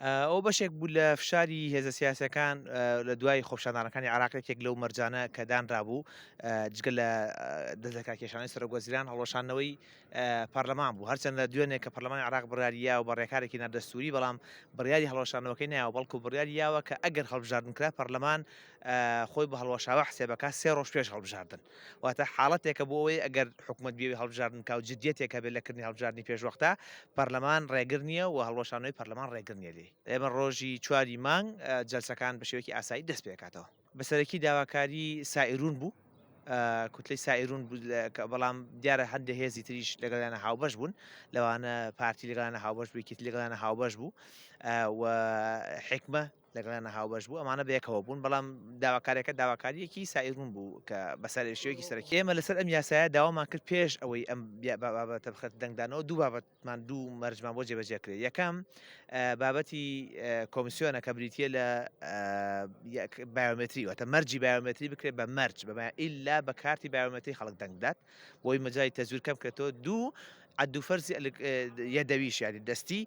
ئەو بەشێک بوو لە فشاری هێزە سیاسەکان لە دوای خۆپیشاندانەکانی عراقێکێک لەو مەرجانە کە دانرابوو جگە لە دەستەکا کێشانەی سەرۆکوەزیران هەڵەشانەوەی پەرلەمان بوو هەرچەندە دوێنێ کە پەرلەمانی عراق بڕیاریە و بە ڕێکارێکی نەردەستوری بەڵام بڕیاری هەڵەشانەوەکەی نایەوە بەڵکو بڕیاری یاوە کە ئەگەر هەڵبژاردنکرا پەرلەمان خۆی بە هەڵوەشاوە حسێبەکە 3 ڕۆژ پێش هەڵبژاردن واتە حاڵەتێکە بۆ ئەوەی ئەگەر حکوومەت بێوی هەڵبژاردنکە و جدیەتێکە بێت لەکردنی هەڵبژاردننی پێشوەختە پەرلەمان ڕێگر نییە و هەڵوەشانەوەی پەرلەمان ڕێگر نیە لێ ئێمە ڕۆژی چواری مانگ جەلسەکان بە شێوەیەکی ئاسایی دەست پێکاتەوە بەسەرەکی داواکاری سائیرون بوو کوتلەی سائیرون بوو بەڵام دیارە هەندێ هێزی تریش لەگەڵیانە هاوبەش بوون لەوانە پارتی لەگەڵانە هاوبەش بوو کیت لەگەڵانە هاوبەش بوو و حکمە لەگەڵانە هاوبەش بوو ئەمانە بەیەکەوە بوون بەڵام داواکاریەکە داواکاریەکی سائیرون بوو کە بەسەر شێوەیەکی سەرەکی ئێمە لەسەر ئەم یاسایە داوامان کرد پێش ئەوەی ئەم بابەتە بخەت دەنگدانەوە دوو بابەتمان دوو مەرجمان بۆ جێبەجێکرێت یەکەم بابەتی کۆمیسیۆنە کە بریتە لە بایۆمتری واتە مەرجی بایۆمتری بکرێت بە مەرج بەمە ئیلا بە کارتی بایۆمتری خەڵک دەنگ بدات بۆی مەجای تەزویر کەم بکرێتەوە دوو عەدوفەرزی یەدەویش ینی دەستی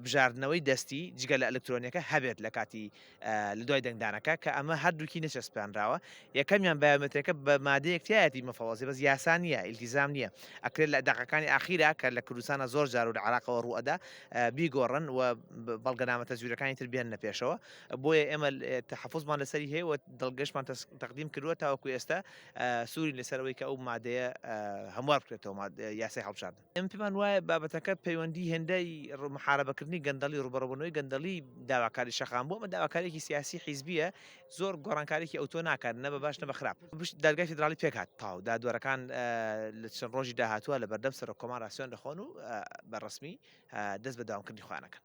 بژاردنەوەی دەستی جگە لە ئەلکترۆنیەکە هەبێت لە کاتی لە دوای دەنگدانەکە کە ئەمە هەردووکی نەچەسپانراوە یەکەمیان بایۆمترەکە بە مادەیەک تایەتی مەفەوەزی بەس یاسا نیە ئیلتیزام نییە ئەکرێت لە دەقەکانی ئاخیرا کە لە کوردستانە زۆر جار و لە عراقەوە ڕوئەدا بیگۆڕن و بەڵگەنامە تەزویرەکانی تر بێننە پێشەوە بۆیە ئێمە تەحەفوزمان لەسەری هەیە و دڵگەشتمان تەقدیم کردووە تاوەکو ئێستا سووری لەسەرەوەی کە ئەو مادەیە هەموار بکرێتەوە یاسای هەڵبژاردن ئەم پێمان وایە بابەتەکە پەیوەندی هێندەی محارەبەکردنی گەندەڵی ڕوبەڕەبوونەوەی گەندەڵی داواکاری شەقام بوو ئەمە داواکارێکی سیاسی حیزبیە زۆر گۆڕانکارێکی ئەوتۆ ناکات نە بە باش نە بە خراپ دادگای فیدراڵی پێکات تاو دادوەرەکان لە چەند ڕۆژی داهاتووە لە بەردەم سەرۆکۆماراسیۆن دەخۆن و بەڕسمی دەست بە داوامکردنی خۆیانەکەن